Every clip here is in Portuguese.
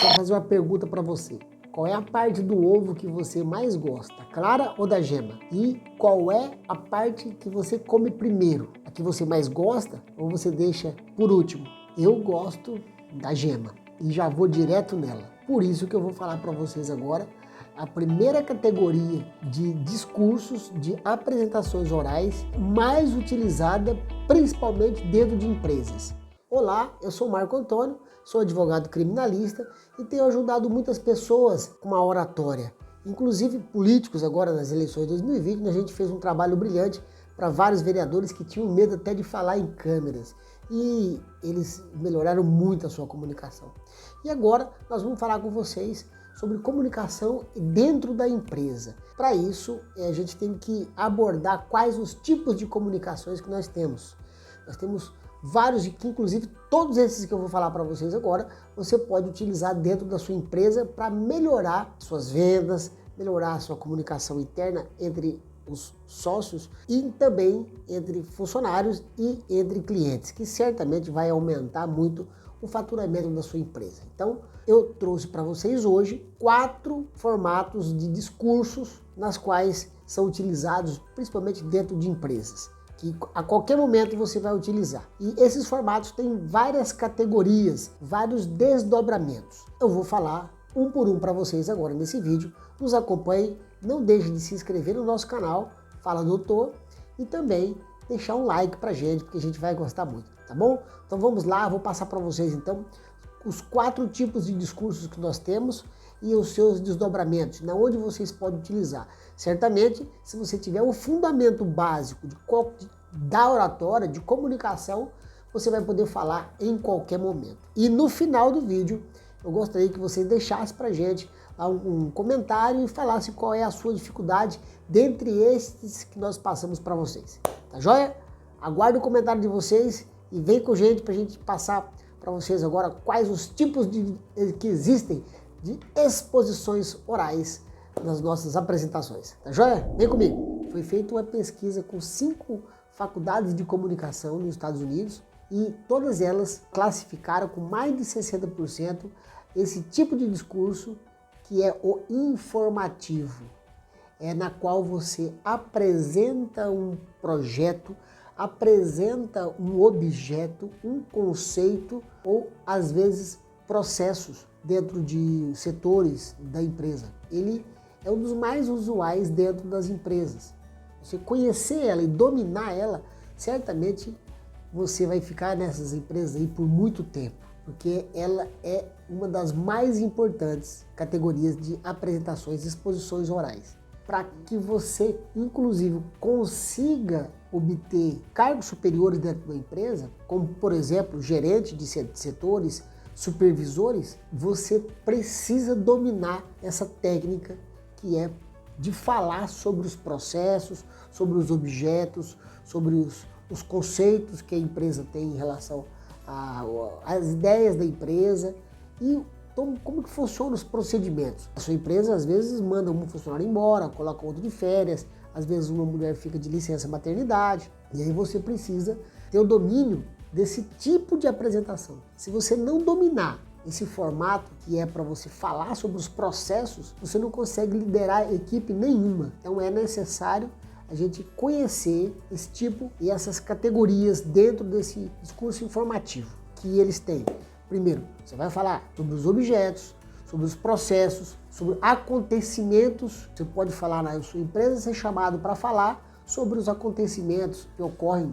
Quero fazer uma pergunta para você. Qual é a parte do ovo que você mais gosta, a clara ou da gema? E qual é a parte que você come primeiro? A que você mais gosta ou você deixa por último? Eu gosto da gema e já vou direto nela. Por isso que eu vou falar para vocês agora a primeira categoria de discursos, de apresentações orais mais utilizada principalmente dentro de empresas. Olá, eu sou Marco Antônio, sou advogado criminalista e tenho ajudado muitas pessoas com a oratória. Inclusive políticos agora nas eleições de 2020, a gente fez um trabalho brilhante para vários vereadores que tinham medo até de falar em câmeras. E eles melhoraram muito a sua comunicação. E agora nós vamos falar com vocês sobre comunicação dentro da empresa. Para isso, a gente tem que abordar quais os tipos de comunicações que nós temos. Nós temos vários, que inclusive todos esses que eu vou falar para vocês agora, você pode utilizar dentro da sua empresa para melhorar suas vendas, melhorar a sua comunicação interna entre os sócios e também entre funcionários e entre clientes, que certamente vai aumentar muito o faturamento da sua empresa. Então, eu trouxe para vocês hoje 4 formatos de discursos nas quais são utilizados principalmente dentro de empresas, que a qualquer momento você vai utilizar. E esses formatos têm várias categorias, vários desdobramentos. Eu vou falar um por um para vocês agora nesse vídeo. Nos acompanhe, não deixe de se inscrever no nosso canal, Fala Doutor, e também deixar um like pra gente, porque a gente vai gostar muito, tá bom? Então vamos lá, vou passar para vocês então os 4 tipos de discursos que nós temos e os seus desdobramentos, na onde vocês podem utilizar. Certamente, se você tiver o fundamento básico da oratória, de comunicação, você vai poder falar em qualquer momento. E no final do vídeo, eu gostaria que você deixasse pra gente um comentário e falasse qual é a sua dificuldade dentre estes que nós passamos para vocês. Tá joia? Aguardo o comentário de vocês e vem com a gente para a gente passar para vocês agora quais os tipos que existem de exposições orais nas nossas apresentações. Tá joia? Vem comigo! Foi feita uma pesquisa com 5 faculdades de comunicação nos Estados Unidos e todas elas classificaram com mais de 60% esse tipo de discurso que é o informativo. É na qual você apresenta um projeto, apresenta um objeto, um conceito ou, às vezes, processos dentro de setores da empresa. Ele é um dos mais usuais dentro das empresas. Você conhecer ela e dominar ela, certamente você vai ficar nessas empresas aí por muito tempo, porque ela é uma das mais importantes categorias de apresentações e exposições orais. Para que você, inclusive, consiga obter cargos superiores dentro da empresa, como, por exemplo, gerente de setores, supervisores, você precisa dominar essa técnica que é de falar sobre os processos, sobre os objetos, sobre os conceitos que a empresa tem em relação às ideias da empresa e então, como que funcionam os procedimentos? A sua empresa, às vezes, manda um funcionário embora, coloca outro de férias, às vezes uma mulher fica de licença maternidade, e aí você precisa ter o domínio desse tipo de apresentação. Se você não dominar esse formato, que é para você falar sobre os processos, você não consegue liderar equipe nenhuma. Então é necessário a gente conhecer esse tipo e essas categorias dentro desse discurso informativo que eles têm. Primeiro, você vai falar sobre os objetos, sobre os processos, sobre acontecimentos. Você pode falar na sua empresa, ser chamado para falar sobre os acontecimentos que ocorrem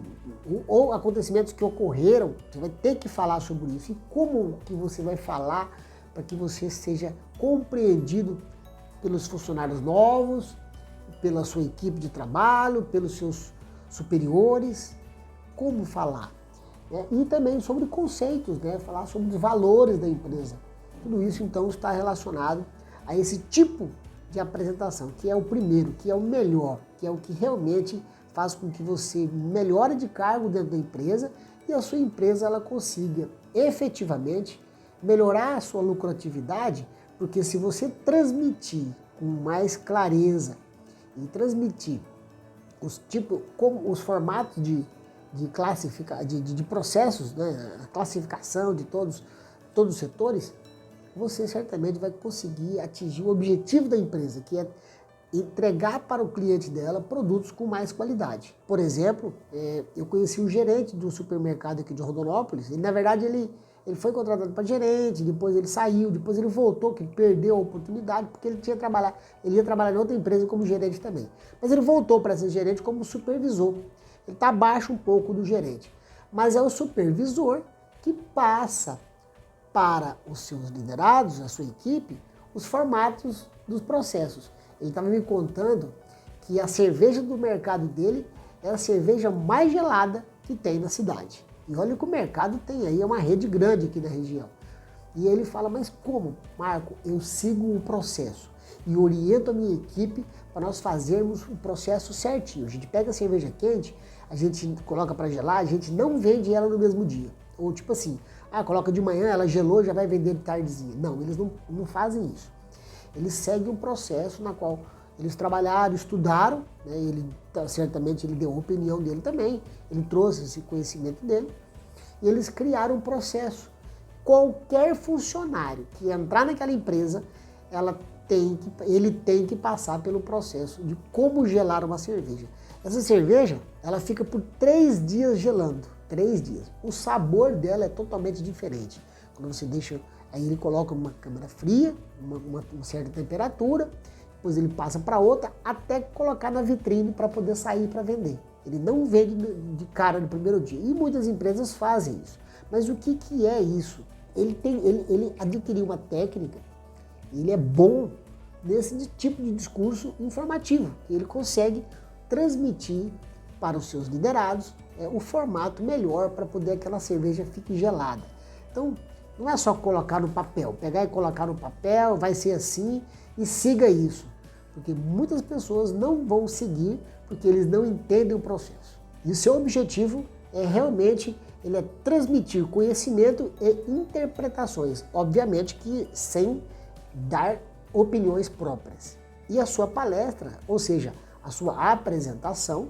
ou acontecimentos que ocorreram. Você vai ter que falar sobre isso. E como que você vai falar para que você seja compreendido pelos funcionários novos, pela sua equipe de trabalho, pelos seus superiores? Como falar? E também sobre conceitos, falar sobre os valores da empresa. Tudo isso, então, está relacionado a esse tipo de apresentação, que é o primeiro, que é o melhor, que é o que realmente faz com que você melhore de cargo dentro da empresa e a sua empresa ela consiga efetivamente melhorar a sua lucratividade, porque se você transmitir com mais clareza e transmitir como os formatos de processos, a classificação de todos os setores, você certamente vai conseguir atingir o objetivo da empresa, que é entregar para o cliente dela produtos com mais qualidade. Por exemplo, eu conheci um gerente de um supermercado aqui de Rondonópolis, e na verdade ele foi contratado para gerente, depois ele saiu, depois ele voltou, que ele perdeu a oportunidade, porque ele ia trabalhar em outra empresa como gerente também. Mas ele voltou para ser gerente como supervisor. Ele está abaixo um pouco do gerente. Mas é o supervisor que passa para os seus liderados, a sua equipe, os formatos dos processos. Ele estava me contando que a cerveja do mercado dele é a cerveja mais gelada que tem na cidade. E olha que o mercado tem aí, é uma rede grande aqui na região. E ele fala, mas como, Marco? Eu sigo o processo e oriento a minha equipe para nós fazermos o processo certinho. A gente pega a cerveja quente, a gente coloca para gelar, a gente não vende ela no mesmo dia. Ou tipo assim, coloca de manhã, ela gelou, já vai vender de tardezinha. Não, eles não fazem isso. Eles seguem um processo na qual eles trabalharam, estudaram, né? Certamente ele deu a opinião dele também, ele trouxe esse conhecimento dele, e eles criaram um processo. Qualquer funcionário que entrar naquela empresa, ele tem que passar pelo processo de como gelar uma cerveja. Essa cerveja, ela fica por 3 dias gelando, 3 dias. O sabor dela é totalmente diferente. Quando você deixa, aí ele coloca uma câmara fria, uma certa temperatura, depois ele passa para outra, até colocar na vitrine para poder sair para vender. Ele não vende de cara no primeiro dia. E muitas empresas fazem isso. Mas o que é isso? Ele adquiriu uma técnica, ele é bom nesse tipo de discurso informativo. Ele consegue transmitir para os seus liderados o formato melhor para poder aquela cerveja fique gelada. Então, não é só colocar no papel, pegar e colocar no papel, vai ser assim e siga isso. Porque muitas pessoas não vão seguir porque eles não entendem o processo. E o seu objetivo é realmente transmitir conhecimento e interpretações, obviamente que sem dar opiniões próprias. E a sua palestra, ou seja, a sua apresentação,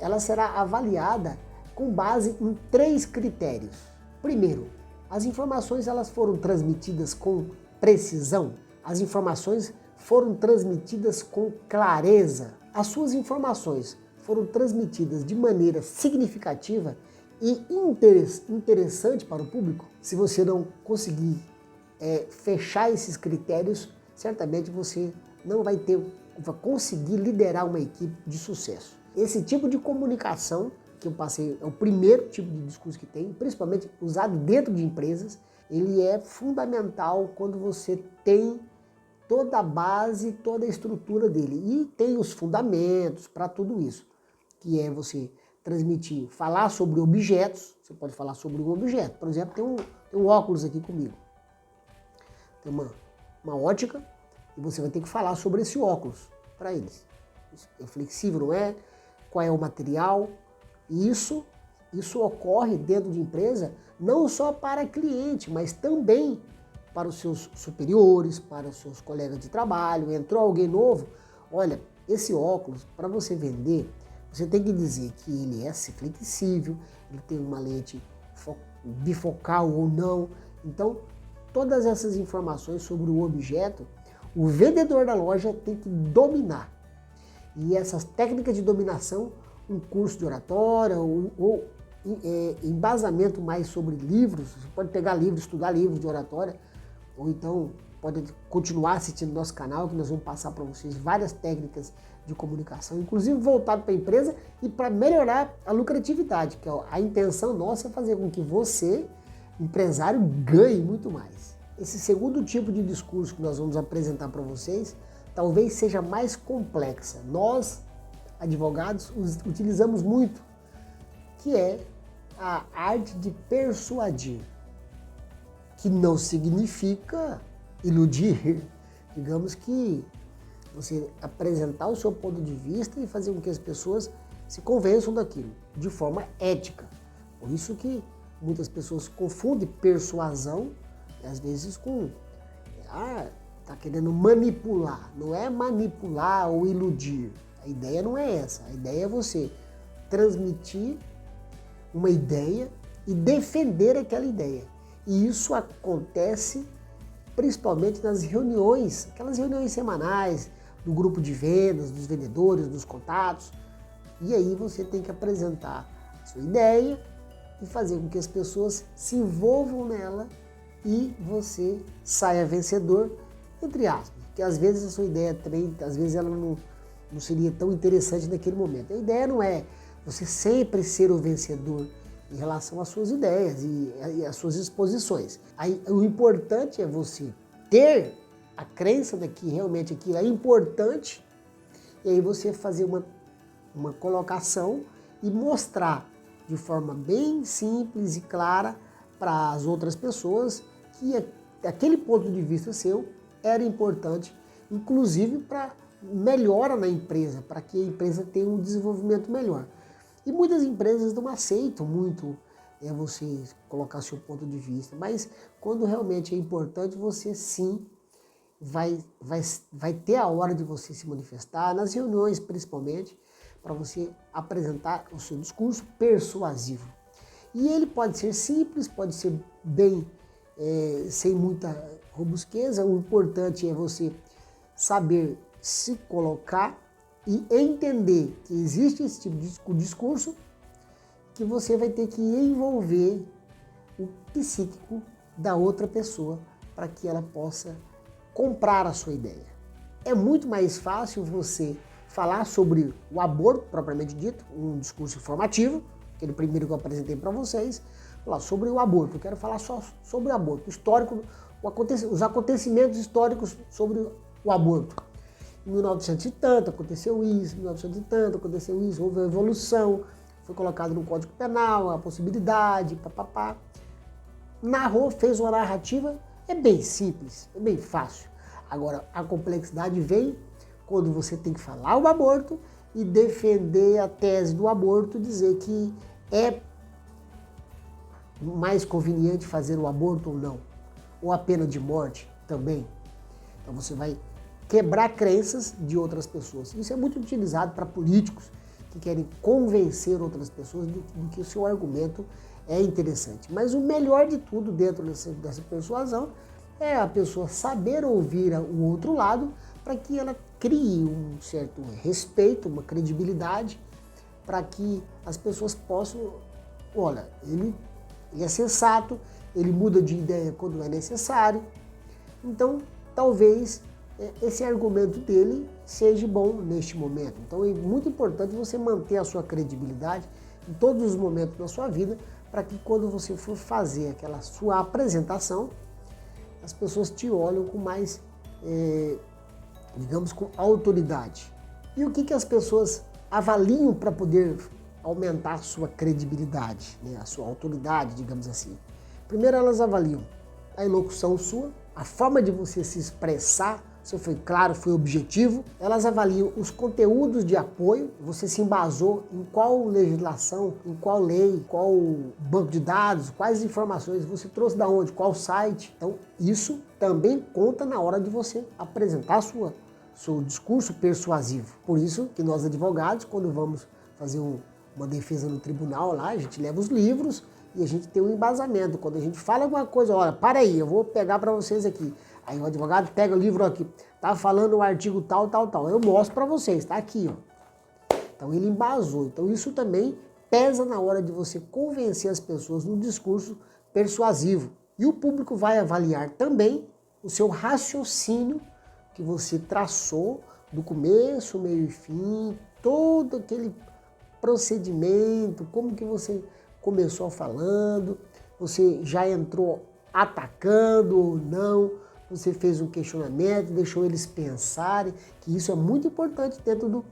ela será avaliada com base em 3 critérios. Primeiro, as informações elas foram transmitidas com precisão, as informações foram transmitidas com clareza, as suas informações foram transmitidas de maneira significativa e interessante para o público. Se você não conseguir fechar esses critérios, certamente você não vai conseguir liderar uma equipe de sucesso. Esse tipo de comunicação que eu passei é o primeiro tipo de discurso que tem, principalmente usado dentro de empresas. Ele é fundamental quando você tem toda a base, toda a estrutura dele. E tem os fundamentos para tudo isso, que é você transmitir, falar sobre objetos. Você pode falar sobre um objeto. Por exemplo, tem um óculos aqui comigo. Tem uma ótica e você vai ter que falar sobre esse óculos para eles. É flexível, não é? Qual é o material? Isso ocorre dentro de empresa não só para cliente, mas também para os seus superiores, para os seus colegas de trabalho. Entrou alguém novo, olha, esse óculos, para você vender, você tem que dizer que ele é flexível, ele tem uma lente bifocal ou não. Então, todas essas informações sobre o objeto, o vendedor da loja tem que dominar. E essas técnicas de dominação, um curso de oratória ou embasamento mais sobre livros, você pode pegar livros, estudar livros de oratória, ou então pode continuar assistindo nosso canal, que nós vamos passar para vocês várias técnicas de comunicação, inclusive voltado para a empresa e para melhorar a lucratividade, que a intenção nossa é fazer com que você, empresário, ganhe muito mais. Esse segundo tipo de discurso que nós vamos apresentar para vocês, talvez seja mais complexa. Nós, advogados, utilizamos muito, que é a arte de persuadir, que não significa iludir. Digamos que você apresentar o seu ponto de vista e fazer com que as pessoas se convençam daquilo, de forma ética. Por isso que muitas pessoas confundem persuasão, às vezes, com tá querendo manipular. Não é manipular ou iludir. A ideia não é essa. A ideia é você transmitir uma ideia e defender aquela ideia. E isso acontece principalmente nas reuniões, aquelas reuniões semanais, do grupo de vendas, dos vendedores, dos contatos. E aí você tem que apresentar a sua ideia e fazer com que as pessoas se envolvam nela e você saia vencedor, entre aspas. Porque às vezes a sua ideia também, às vezes ela não seria tão interessante naquele momento. A ideia não é você sempre ser o vencedor em relação às suas ideias e às suas exposições. Aí, o importante é você ter a crença de que realmente aquilo é importante e aí você fazer uma colocação e mostrar de forma bem simples e clara para as outras pessoas que aquele ponto de vista seu era importante, inclusive para melhora na empresa, para que a empresa tenha um desenvolvimento melhor. E muitas empresas não aceitam muito você colocar seu ponto de vista, mas quando realmente é importante, você sim vai ter a hora de você se manifestar, nas reuniões principalmente, para você apresentar o seu discurso persuasivo. E ele pode ser simples, pode ser bem, sem muita robustez. O importante é você saber se colocar e entender que existe esse tipo de discurso, que você vai ter que envolver o psíquico da outra pessoa para que ela possa comprar a sua ideia. É muito mais fácil você falar sobre o aborto, propriamente dito, um discurso informativo, aquele primeiro que eu apresentei para vocês, falar sobre o aborto. Eu quero falar só sobre o aborto, histórico, os acontecimentos históricos sobre o aborto. Em 1900 e tanto aconteceu isso, em 1900 e tanto aconteceu isso, houve uma evolução, foi colocado no Código Penal, a possibilidade, papapá. Narrou, fez uma narrativa, é bem simples, é bem fácil. Agora, a complexidade vem quando você tem que falar o aborto e defender a tese do aborto, dizer que é mais conveniente fazer o aborto ou não, ou a pena de morte também. Então você vai quebrar crenças de outras pessoas. Isso é muito utilizado para políticos que querem convencer outras pessoas do que o seu argumento é interessante. Mas o melhor de tudo dentro dessa persuasão é a pessoa saber ouvir o outro lado para que ela crie um certo respeito, uma credibilidade, para que as pessoas possam, olha, ele é sensato, ele muda de ideia quando é necessário, então talvez esse argumento dele seja bom neste momento. Então é muito importante você manter a sua credibilidade em todos os momentos da sua vida, para que quando você for fazer aquela sua apresentação, as pessoas te olham com mais, digamos, com autoridade. E o que as pessoas avaliam para poder aumentar a sua credibilidade, né? A sua autoridade, digamos assim? Primeiro, elas avaliam a elocução sua, a forma de você se expressar, se foi claro, foi objetivo. Elas avaliam os conteúdos de apoio, você se embasou em qual legislação, em qual lei, qual banco de dados, quais informações você trouxe da onde, qual site. Então, isso também conta na hora de você apresentar seu discurso persuasivo. Por isso que nós advogados, quando vamos fazer uma defesa no tribunal lá, a gente leva os livros e a gente tem um embasamento. Quando a gente fala alguma coisa, olha, para aí, eu vou pegar para vocês aqui. Aí o advogado pega o livro aqui, tá falando o artigo tal, tal, tal. Eu mostro para vocês, tá aqui, ó. Então ele embasou. Então isso também pesa na hora de você convencer as pessoas no discurso persuasivo. E o público vai avaliar também o seu raciocínio que você traçou do começo, meio e fim, todo aquele procedimento, como que você começou falando, você já entrou atacando ou não, você fez um questionamento, deixou eles pensarem, que isso é muito importante dentro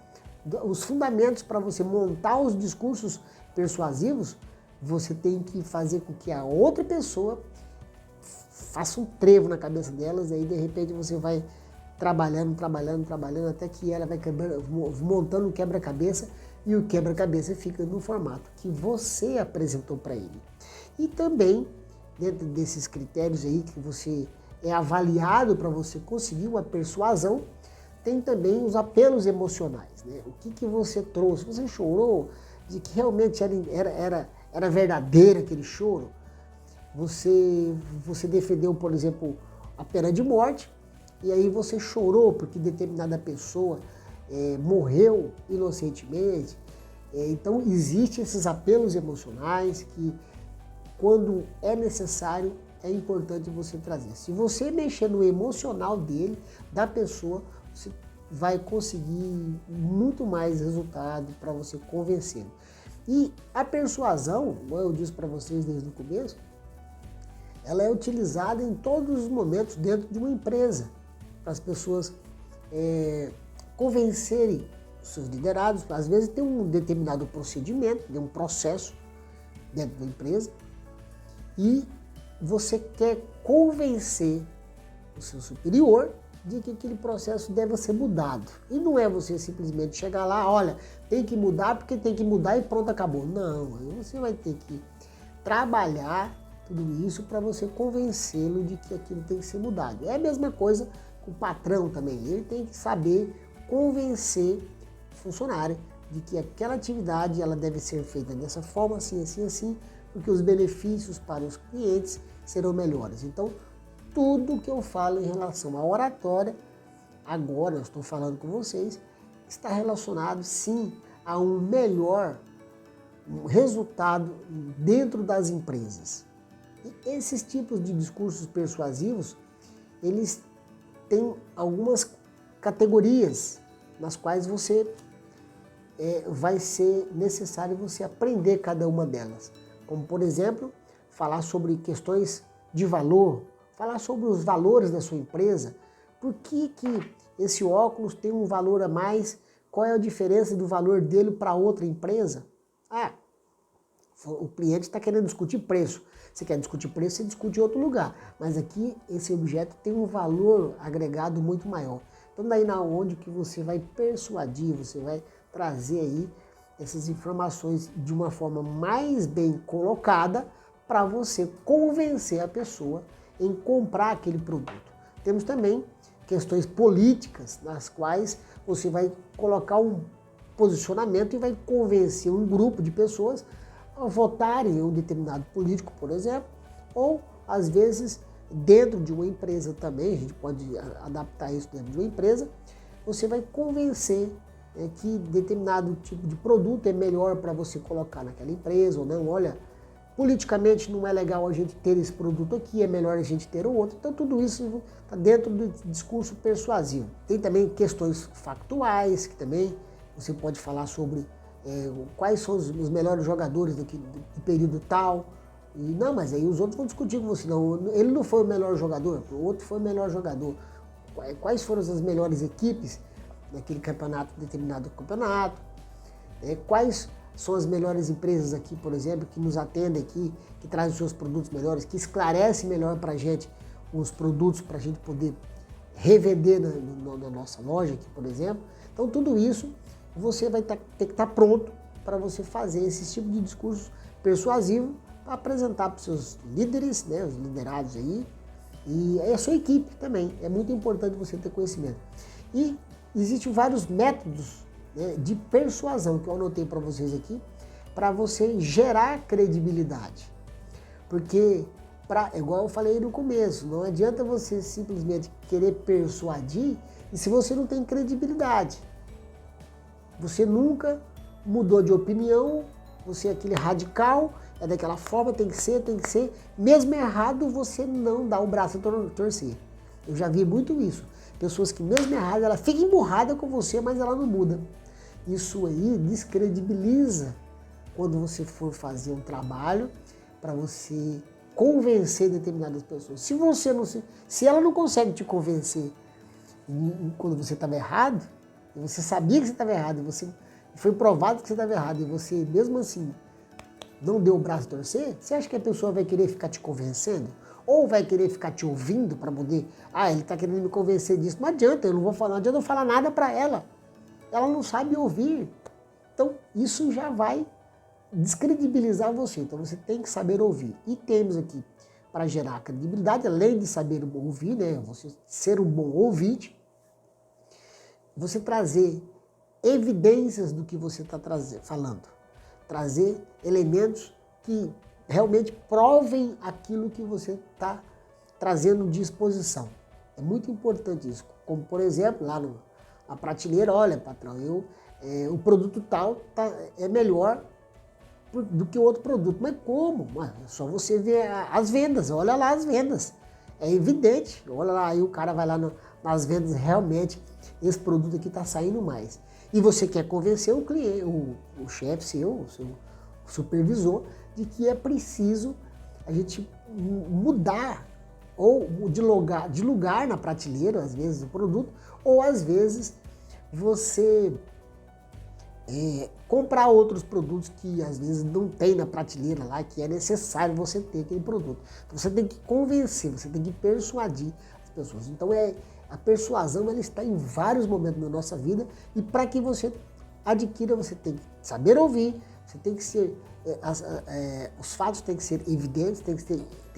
dos fundamentos para você montar os discursos persuasivos. Você tem que fazer com que a outra pessoa faça um trevo na cabeça delas, e aí de repente você vai trabalhando, até que ela vai montando um quebra-cabeça, e o quebra-cabeça fica no formato que você apresentou para ele. E também, dentro desses critérios aí que você é avaliado para você conseguir uma persuasão, tem também os apelos emocionais, né? O que você trouxe? Você chorou de que realmente era verdadeiro aquele choro? Você defendeu, por exemplo, a pena de morte, e aí você chorou porque determinada pessoa morreu inocentemente. Então, existem esses apelos emocionais que, quando é necessário, é importante você trazer. Se você mexer no emocional dele, da pessoa, você vai conseguir muito mais resultado para você convencê-lo. E a persuasão, como eu disse para vocês desde o começo, ela é utilizada em todos os momentos dentro de uma empresa, para as pessoas convencerem os seus liderados. Às vezes tem um determinado procedimento, um processo dentro da empresa, e você quer convencer o seu superior de que aquele processo deve ser mudado. E não é você simplesmente chegar lá, olha, tem que mudar porque tem que mudar e pronto, acabou. Não, aí você vai ter que trabalhar tudo isso para você convencê-lo de que aquilo tem que ser mudado. É a mesma coisa com o patrão também. Ele tem que saber convencer o funcionário de que aquela atividade ela deve ser feita dessa forma, assim, assim, assim, porque os benefícios para os clientes serão melhores. Então, tudo que eu falo em relação à oratória, agora eu estou falando com vocês, está relacionado sim a um melhor resultado dentro das empresas. E esses tipos de discursos persuasivos, eles têm algumas categorias nas quais vai ser necessário você aprender cada uma delas. Como, por exemplo, falar sobre questões de valor, falar sobre os valores da sua empresa. Por que esse óculos tem um valor a mais? Qual é a diferença do valor dele para outra empresa? O cliente está querendo discutir preço. Você quer discutir preço, você discute em outro lugar. Mas aqui, esse objeto tem um valor agregado muito maior. Então, daí na onde que você vai persuadir, você vai trazer aí essas informações de uma forma mais bem colocada para você convencer a pessoa em comprar aquele produto. Temos também questões políticas nas quais você vai colocar um posicionamento e vai convencer um grupo de pessoas a votarem em um determinado político, por exemplo, ou às vezes dentro de uma empresa também, a gente pode adaptar isso dentro de uma empresa, você vai convencer que determinado tipo de produto é melhor para você colocar naquela empresa, ou não, olha, politicamente não é legal a gente ter esse produto aqui, é melhor a gente ter o outro. Então tudo isso está dentro do discurso persuasivo. Tem também questões factuais, que também você pode falar sobre quais são os melhores jogadores do período tal. E não, mas aí os outros vão discutir com você. Não, ele não foi o melhor jogador, o outro foi o melhor jogador. Quais foram as melhores equipes naquele campeonato, determinado campeonato? Quais são as melhores empresas aqui, por exemplo, que nos atendem aqui, que trazem os seus produtos melhores, que esclarecem melhor para a gente os produtos para a gente poder revender na nossa loja aqui, por exemplo. Então tudo isso você vai ter que estar pronto para você fazer esse tipo de discurso persuasivo para apresentar para os seus líderes, né, os liderados aí, e a sua equipe também. É muito importante você ter conhecimento. E existem vários métodos, né, de persuasão que eu anotei para vocês aqui, para você gerar credibilidade. Porque, igual eu falei no começo, não adianta você simplesmente querer persuadir e se você não tem credibilidade. Você nunca mudou de opinião, você é aquele radical, é daquela forma, tem que ser. Mesmo errado, você não dá o braço a torcer. Eu já vi muito isso. Pessoas que mesmo errado, ela fica emburrada com você, mas ela não muda. Isso aí descredibiliza quando você for fazer um trabalho para você convencer determinadas pessoas. Se ela não consegue te convencer quando você estava errado, e você sabia que você estava errado, e foi provado que você estava errado, e você mesmo assim não deu o braço a torcer, você acha que a pessoa vai querer ficar te convencendo? Ou vai querer ficar te ouvindo para poder, ele está querendo me convencer disso. Não adianta, não adianta eu falar nada para ela. Ela não sabe ouvir. Então, isso já vai descredibilizar você. Então, você tem que saber ouvir. E temos aqui, para gerar credibilidade, além de saber ouvir, né, você ser um bom ouvinte, você trazer evidências do que você está falando. Trazer elementos que realmente provem aquilo que você está trazendo disposição. É muito importante isso. Como, por exemplo, lá na prateleira, olha, patrão, o produto tal é melhor do que o outro produto. Mas como? Mas é só você ver as vendas, olha lá as vendas. É evidente, olha lá, aí o cara vai lá nas vendas, realmente esse produto aqui está saindo mais. E você quer convencer o cliente, o chefe seu, o seu supervisor, de que é preciso a gente mudar ou de lugar na prateleira, às vezes, o produto, ou às vezes você comprar outros produtos que às vezes não tem na prateleira lá, que é necessário você ter aquele produto. Então você tem que convencer, você tem que persuadir as pessoas. Então a persuasão ela está em vários momentos da nossa vida e para que você adquira, você tem que saber ouvir, você tem que ser, os fatos têm que ser evidentes, tem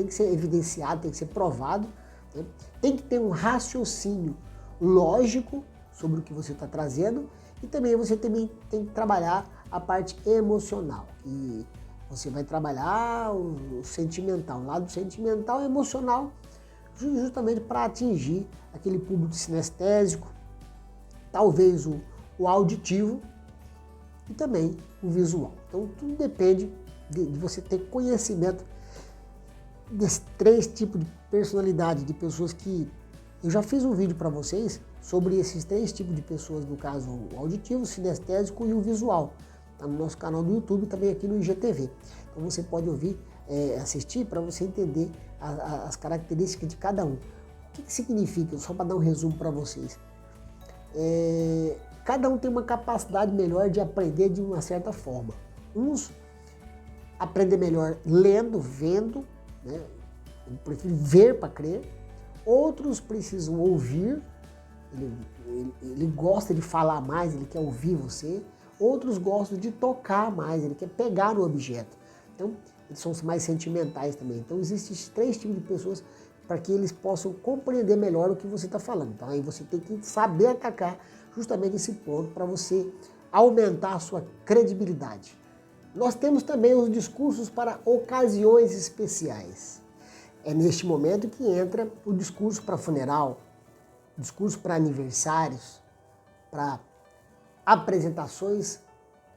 que ser evidenciado, tem que ser provado, né? Tem que ter um raciocínio lógico sobre o que você está trazendo. E também você tem que trabalhar a parte emocional. E você vai trabalhar o sentimental, o lado sentimental e emocional, justamente para atingir aquele público sinestésico, talvez o auditivo e também o visual. Então tudo depende de você ter conhecimento desses 3 tipos de personalidade, de pessoas que... Eu já fiz um vídeo para vocês sobre esses 3 tipos de pessoas, no caso o auditivo, o sinestésico e o visual. Está no nosso canal do YouTube e também aqui no IGTV. Então você pode ouvir, assistir para você entender as características de cada um. O que significa? Só para dar um resumo para vocês. Cada um tem uma capacidade melhor de aprender de uma certa forma. Uns aprendem melhor lendo, vendo, né? Eu prefiro ver para crer. Outros precisam ouvir, ele gosta de falar mais, ele quer ouvir você. Outros gostam de tocar mais, ele quer pegar no objeto. Então, eles são mais sentimentais também. Então, existem esses 3 tipos de pessoas para que eles possam compreender melhor o que você está falando. Então, aí você tem que saber atacar justamente esse ponto para você aumentar a sua credibilidade. Nós temos também os discursos para ocasiões especiais. É neste momento que entra o discurso para funeral, discurso para aniversários, para apresentações,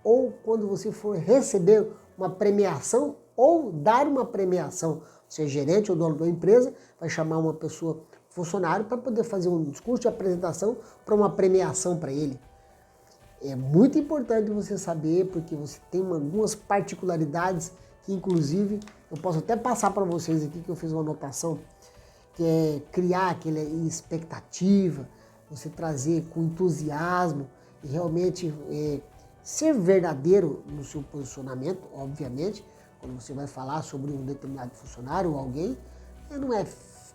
ou quando você for receber uma premiação ou dar uma premiação. Você é gerente ou dono da empresa, vai chamar uma pessoa, funcionário, para poder fazer um discurso de apresentação para uma premiação para ele. É muito importante você saber, porque você tem algumas particularidades que, inclusive, eu posso até passar para vocês aqui, que eu fiz uma anotação, que é criar aquela expectativa, você trazer com entusiasmo e realmente ser verdadeiro no seu posicionamento, obviamente, quando você vai falar sobre um determinado funcionário ou alguém, não é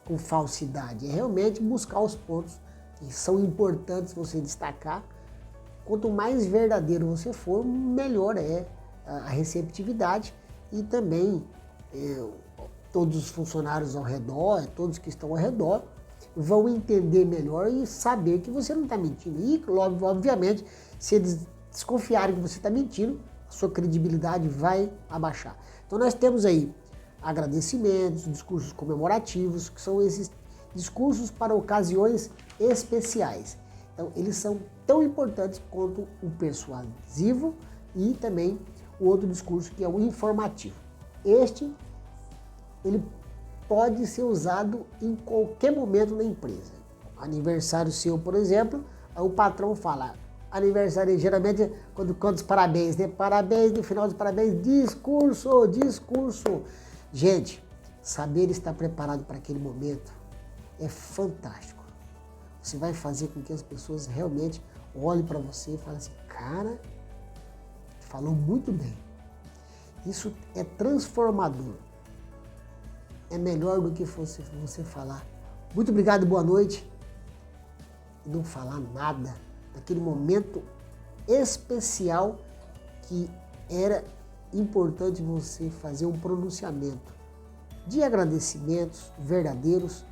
com falsidade, é realmente buscar os pontos que são importantes você destacar. Quanto mais verdadeiro você for, melhor é a receptividade e também todos os funcionários ao redor, todos que estão ao redor, vão entender melhor e saber que você não está mentindo. E, obviamente, se eles desconfiarem que você está mentindo, a sua credibilidade vai abaixar. Então nós temos aí agradecimentos, discursos comemorativos, que são esses discursos para ocasiões especiais. Então eles são tão importantes quanto o persuasivo e também o outro discurso que é o informativo. Ele pode ser usado em qualquer momento na empresa. Aniversário seu, por exemplo, o patrão fala, aniversário geralmente quando canta os parabéns, né? Parabéns, no final dos parabéns, discurso, discurso. Gente, saber estar preparado para aquele momento é fantástico. Você vai fazer com que as pessoas realmente olhem para você e falem assim, cara, falou muito bem. Isso é transformador. É melhor do que você falar muito obrigado, boa noite, e não falar nada naquele momento especial que era importante você fazer um pronunciamento de agradecimentos verdadeiros,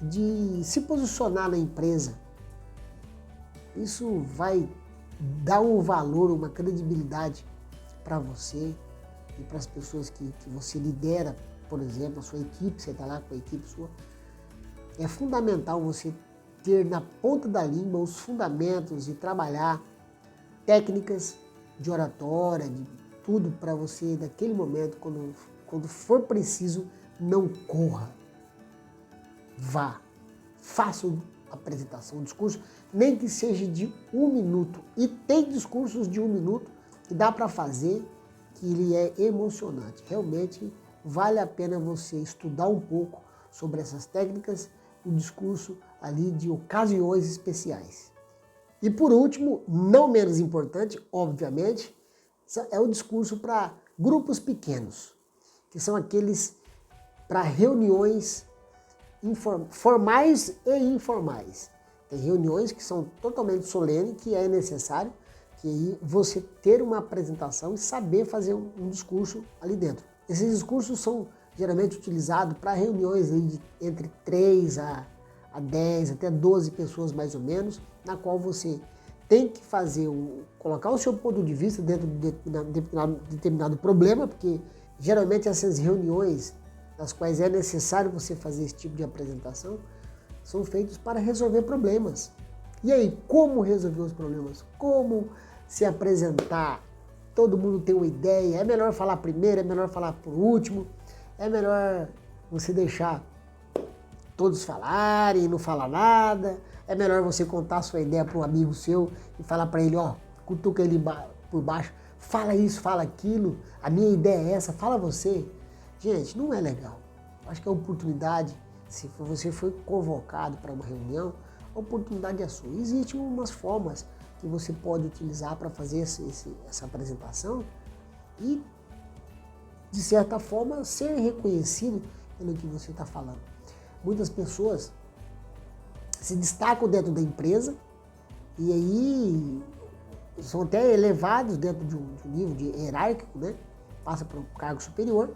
de se posicionar na empresa. Isso vai dar um valor, uma credibilidade para você e para as pessoas que você lidera por exemplo, a sua equipe, você está lá com a equipe sua, é fundamental você ter na ponta da língua os fundamentos e trabalhar técnicas de oratória, de tudo para você, naquele momento, quando for preciso, não corra. Vá, faça a apresentação, o discurso, nem que seja de 1 minuto. E tem discursos de 1 minuto que dá para fazer, que ele é emocionante. Realmente vale a pena você estudar um pouco sobre essas técnicas, o discurso ali de ocasiões especiais. E por último, não menos importante, obviamente, é o discurso para grupos pequenos, que são aqueles para reuniões formais e informais. Tem reuniões que são totalmente solenes, que é necessário que aí você ter uma apresentação e saber fazer um discurso ali dentro. Esses discursos são geralmente utilizados para reuniões entre 3 a 10, até 12 pessoas mais ou menos, na qual você tem que colocar o seu ponto de vista dentro de determinado problema, porque geralmente essas reuniões nas quais é necessário você fazer esse tipo de apresentação são feitas para resolver problemas. E aí, como resolver os problemas? Como se apresentar? Todo mundo tem uma ideia, é melhor falar primeiro, é melhor falar por último, é melhor você deixar todos falarem e não falar nada, é melhor você contar a sua ideia para um amigo seu e falar para ele, ó, cutuca ele por baixo, fala isso, fala aquilo, a minha ideia é essa, fala você. Gente, não é legal. Acho que a oportunidade, se você foi convocado para uma reunião, a oportunidade é sua. Existem umas formas que você pode utilizar para fazer essa apresentação e, de certa forma, ser reconhecido pelo que você está falando. Muitas pessoas se destacam dentro da empresa e aí são até elevados dentro de um nível hierárquico, né? Passa para um cargo superior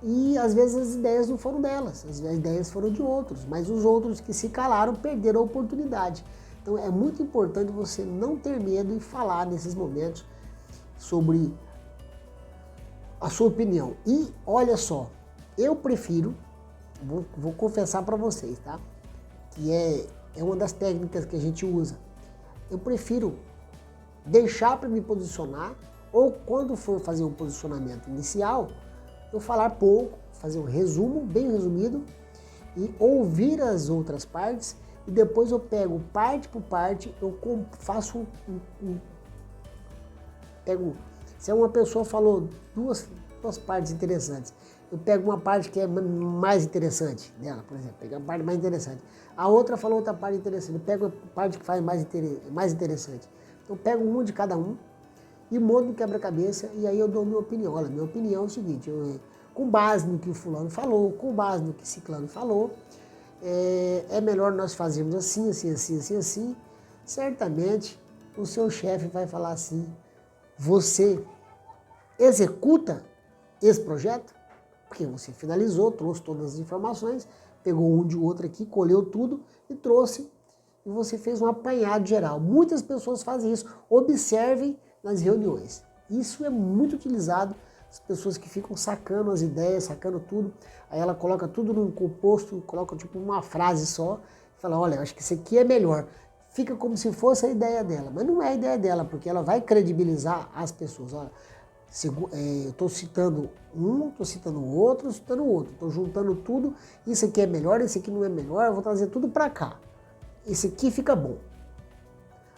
e às vezes as ideias não foram delas, as ideias foram de outros, mas os outros que se calaram perderam a oportunidade. Então é muito importante você não ter medo e falar nesses momentos sobre a sua opinião. E olha só, eu prefiro, vou confessar para vocês, tá? Que é uma das técnicas que a gente usa. Eu prefiro deixar para me posicionar ou quando for fazer um posicionamento inicial, eu falar pouco, fazer um resumo, bem resumido, e ouvir as outras partes, e depois eu pego parte por parte, eu faço se uma pessoa falou duas partes interessantes, eu pego uma parte que é mais interessante dela, por exemplo, pego a parte mais interessante. A outra falou outra parte interessante, eu pego a parte que faz mais interessante. Então eu pego um de cada um e monto no quebra-cabeça e aí eu dou minha opinião. Olha, minha opinião é o seguinte, com base no que o fulano falou, com base no que ciclano falou, é melhor nós fazermos assim, assim, assim, assim, assim. Certamente o seu chefe vai falar assim, você executa esse projeto? Porque você finalizou, trouxe todas as informações, pegou um de outro aqui, colheu tudo e trouxe, e você fez um apanhado geral. Muitas pessoas fazem isso, observem nas reuniões. Isso é muito utilizado, as pessoas que ficam sacando as ideias, sacando tudo, aí ela coloca tudo num composto, coloca tipo uma frase só, e fala, olha, acho que isso aqui é melhor. Fica como se fosse a ideia dela, mas não é a ideia dela, porque ela vai credibilizar as pessoas. Olha, eu estou citando um, estou citando o outro, estou juntando tudo, isso aqui é melhor, esse aqui não é melhor, eu vou trazer tudo para cá. Esse aqui fica bom.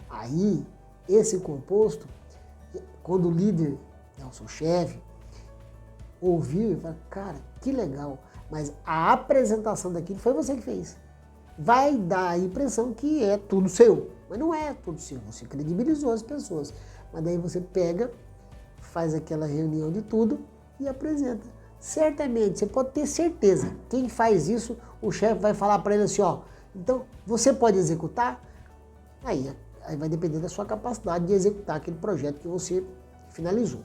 Aí, esse composto, quando o líder, o seu chefe, ouvir, fala, cara, que legal, mas a apresentação daquilo foi você que fez. Vai dar a impressão que é tudo seu, mas não é tudo seu, você credibilizou as pessoas. Mas daí você pega, faz aquela reunião de tudo e apresenta. Certamente, você pode ter certeza, quem faz isso, o chefe vai falar para ele assim, ó, então, você pode executar? Aí vai depender da sua capacidade de executar aquele projeto que você finalizou.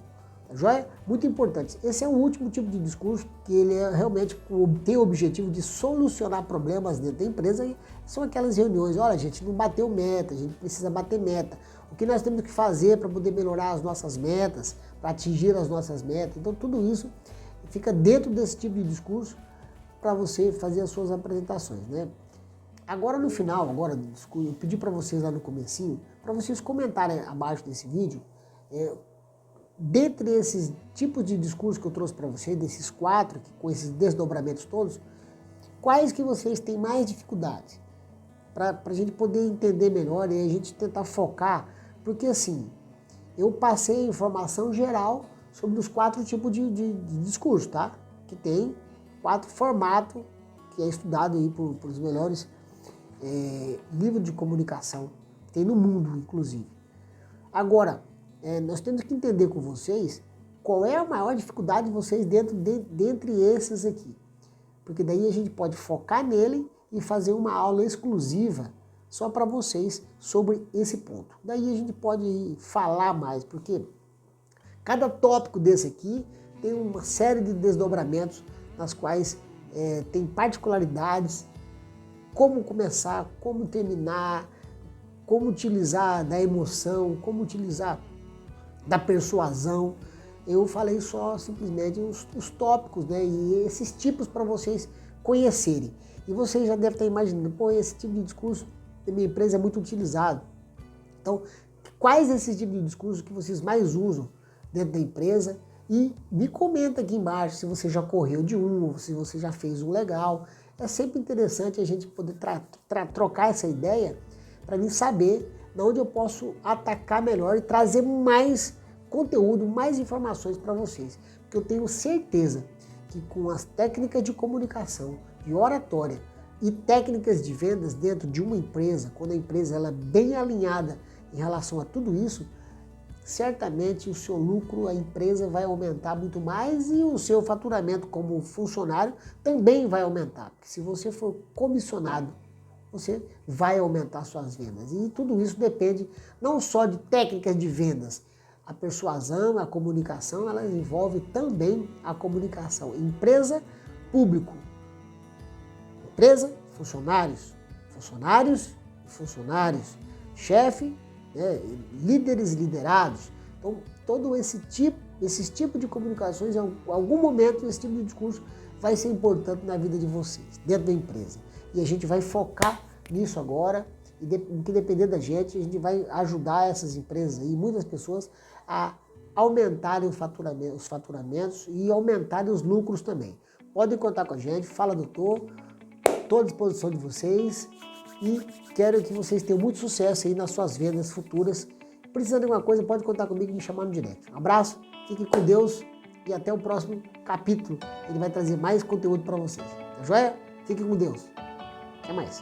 Tá joia? Muito importante. Esse é o último tipo de discurso que ele realmente tem o objetivo de solucionar problemas dentro da empresa e são aquelas reuniões. Olha, a gente não bateu meta, a gente precisa bater meta. O que nós temos que fazer para poder melhorar as nossas metas, para atingir as nossas metas. Então, tudo isso fica dentro desse tipo de discurso para você fazer as suas apresentações, né? Agora no final, eu pedi para vocês lá no comecinho, para vocês comentarem abaixo desse vídeo, dentre esses tipos de discurso que eu trouxe para vocês, desses 4, com esses desdobramentos todos, quais que vocês têm mais dificuldade? Para a gente poder entender melhor e a gente tentar focar, porque assim, eu passei informação geral sobre os 4 tipos de discurso, tá? Que tem 4 formatos que é estudado aí por os melhores livros de comunicação que tem no mundo, inclusive. Agora, nós temos que entender com vocês qual é a maior dificuldade de vocês dentre esses aqui. Porque daí a gente pode focar nele e fazer uma aula exclusiva só para vocês sobre esse ponto. Daí a gente pode falar mais, porque cada tópico desse aqui tem uma série de desdobramentos nas quais tem particularidades, como começar, como terminar, como utilizar da emoção, como utilizar da persuasão. Eu falei só simplesmente os tópicos, né? E esses tipos para vocês conhecerem. E vocês já devem estar imaginando, pô, esse tipo de discurso na minha empresa é muito utilizado. Então, quais esses tipos de discurso que vocês mais usam dentro da empresa? E me comenta aqui embaixo se você já correu de um, se você já fez um legal. É sempre interessante a gente poder trocar essa ideia para mim saber de onde eu posso atacar melhor e trazer mais conteúdo, mais informações para vocês. Porque eu tenho certeza que com as técnicas de comunicação, de oratória e técnicas de vendas dentro de uma empresa, quando a empresa ela é bem alinhada em relação a tudo isso, certamente o seu lucro, a empresa vai aumentar muito mais e o seu faturamento como funcionário também vai aumentar. Porque se você for comissionado, você vai aumentar suas vendas. E tudo isso depende não só de técnicas de vendas. A persuasão, a comunicação, ela envolve também a comunicação. Empresa, público. Empresa, funcionários. Funcionários e funcionários. Chefe, né, líderes e liderados. Então, todo esses tipos de comunicações, em algum momento, esse tipo de discurso vai ser importante na vida de vocês, dentro da empresa. E a gente vai focar nisso agora, e que depender da gente, a gente vai ajudar essas empresas e muitas pessoas a aumentarem os faturamentos e aumentarem os lucros também. Podem contar com a gente, fala doutor, estou à disposição de vocês e quero que vocês tenham muito sucesso aí nas suas vendas futuras. Precisando de alguma coisa, pode contar comigo e me chamar no direct. Um abraço, fiquem com Deus e até o próximo capítulo. Ele vai trazer mais conteúdo para vocês. Tá joia? Fiquem com Deus. Até mais.